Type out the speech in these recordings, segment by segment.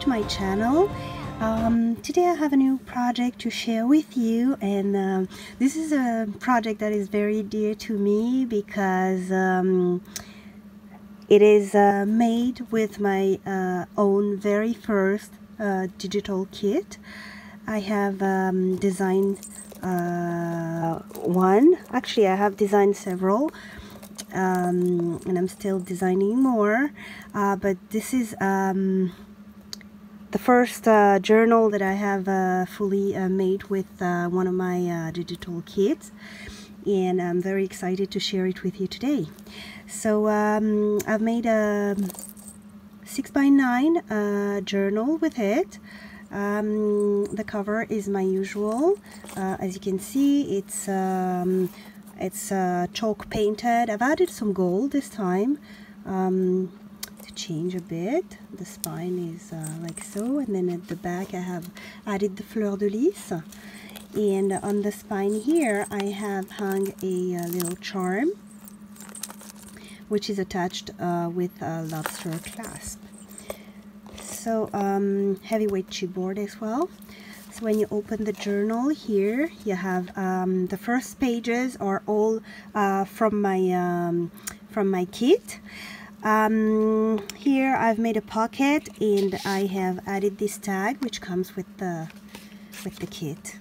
to my channel. Today I have a new project to share with you, and this is a project that is very dear to me because it is made with my own very first digital kit. I have designed one. Actually, I have designed several, and I'm still designing more, but this is the first journal that I have fully made with one of my digital kits, and I'm very excited to share it with you today. So I've made a 6x9 journal with it. The cover is my usual. As you can see, it's chalk painted. I've added some gold this time to change a bit. The spine is like so, and then at the back I have added the fleur de lis, and on the spine here I have hung a little charm which is attached with a lobster clasp. So heavyweight chipboard as well. So when you open the journal here, you have the first pages are all from my kit. Here I've made a pocket, and I have added this tag which comes with the kit.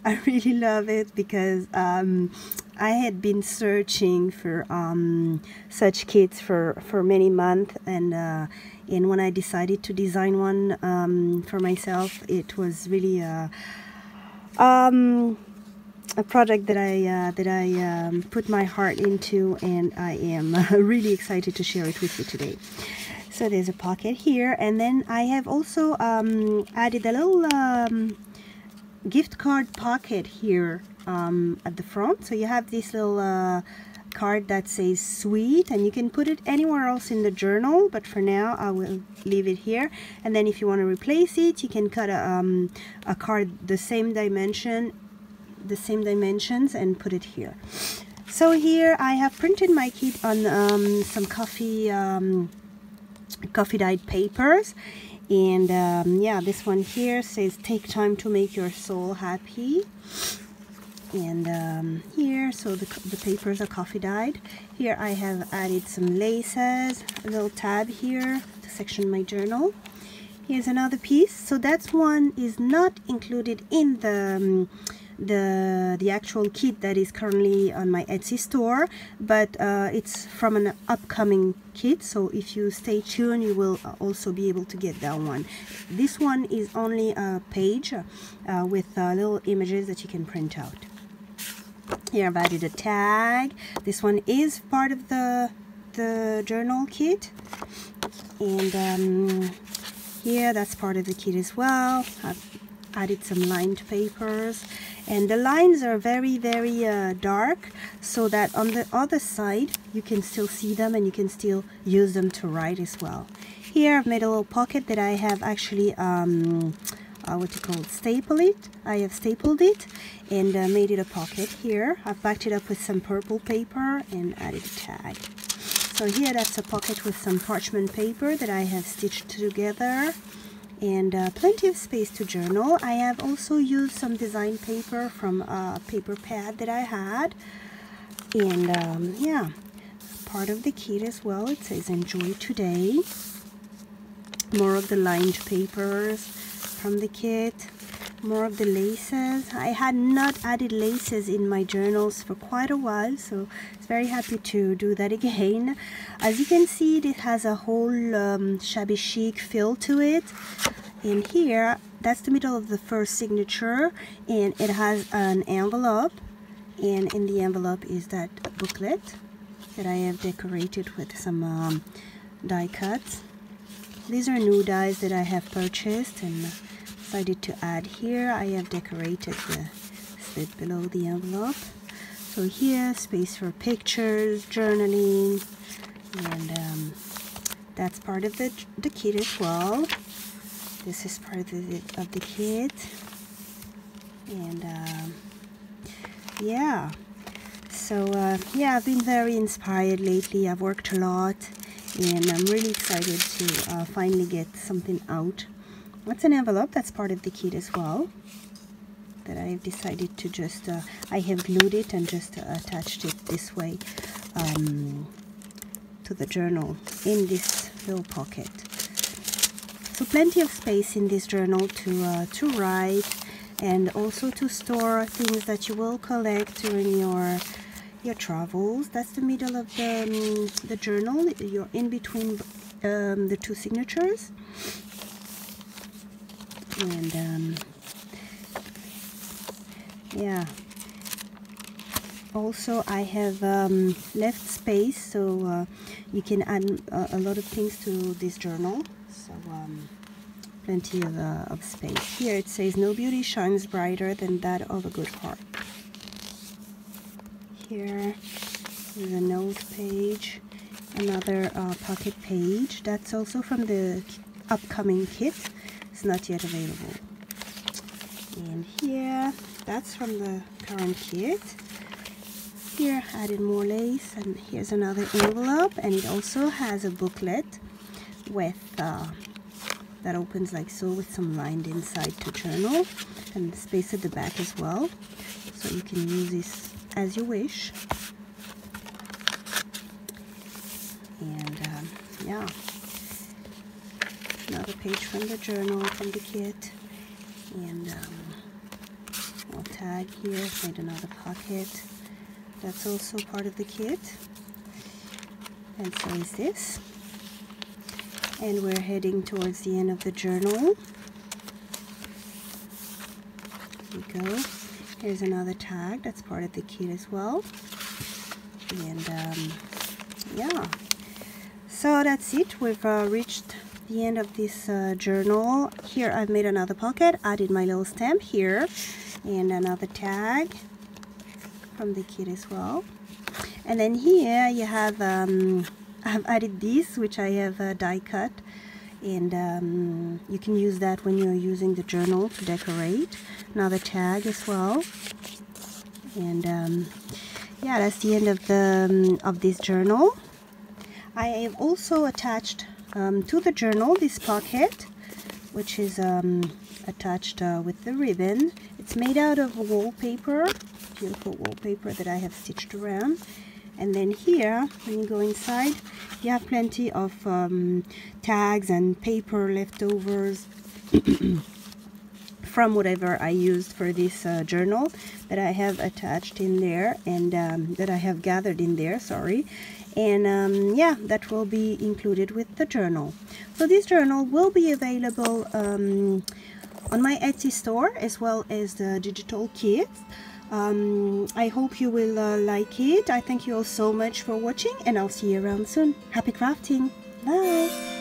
I really love it because I had been searching for such kits for many months, and when I decided to design one for myself, it was really a project that I put my heart into, and I am really excited to share it with you today. So there's a pocket here, and then I have also added a little gift card pocket here at the front. So you have this little card that says sweet, and you can put it anywhere else in the journal, but for now I will leave it here. And then if you want to replace it, you can cut a card the same dimensions and put it here. So here I have printed my kit on some coffee dyed papers, and yeah, this one here says take time to make your soul happy. And here, so the papers are coffee dyed. Here I have added some laces, a little tab here to section my journal. Here's another piece. So that one is not included in the actual kit that is currently on my Etsy store, but it's from an upcoming kit, so if you stay tuned you will also be able to get that one. This one is only a page with little images that you can print out. Here I've added a tag. This one is part of the journal kit, and here that's part of the kit as well. I've added some lined papers, and the lines are very dark, so that on the other side you can still see them and you can still use them to write as well. Here I've made a little pocket that I have actually staple it. I have stapled it and made it a pocket here. I've backed it up with some purple paper and added a tag. So here that's a pocket with some parchment paper that I have stitched together, and plenty of space to journal. I have also used some design paper from a paper pad that I had, and yeah, part of the kit as well. It says enjoy today. More of the lined papers from the kit, more of the laces. I had not added laces in my journals for quite a while, so it's very happy to do that again. As you can see, it has a whole shabby chic feel to it. And here, that's the middle of the first signature, and it has an envelope, and in the envelope is that booklet that I have decorated with some die cuts. These are new dies that I have purchased and decided to add here. I have decorated the slit below the envelope. So here, space for pictures, journaling, and that's part of the kit as well. This is part of the kit, and yeah. So yeah, I've been very inspired lately. I've worked a lot, and I'm really excited to finally get something out. That's an envelope that's part of the kit as well, that I've decided to just, I have glued it and just attached it this way to the journal in this little pocket. So plenty of space in this journal to write, and also to store things that you will collect during your travels. That's the middle of the journal. You're in between the two signatures. And yeah, also I have left space, so you can add a lot of things to this journal. So plenty of space. Here it says, "No beauty shines brighter than that of a good heart." Here is a note page, another pocket page. That's also from the upcoming kit. It's not yet available. And here, that's from the current kit. Here, added more lace, and here's another envelope, and it also has a booklet with that opens like so, with some lined inside to journal, and space at the back as well, so you can use this as you wish. And yeah, another page from the journal, from the kit, and more tag here. Made another pocket. That's also part of the kit, and so is this. And we're heading towards the end of the journal. Here we go. Here's another tag that's part of the kit as well. And yeah, so that's it. We've reached the end of this journal. Here I've made another pocket, added my little stamp here, and another tag from the kit as well. And then here you have I've added this, which I have die cut, and you can use that when you're using the journal to decorate. Another tag as well. And yeah, that's the end of this journal. I have also attached to the journal this pocket, which is attached with the ribbon. It's made out of wallpaper, beautiful wallpaper that I have stitched around. And then here, when you go inside, you have plenty of tags and paper leftovers from whatever I used for this journal that I have attached in there, and that I have gathered in there, sorry. And yeah, that will be included with the journal. So this journal will be available on my Etsy store, as well as the digital kit. I hope you will like it. I thank you all so much for watching, and I'll see you around soon. Happy crafting! Bye!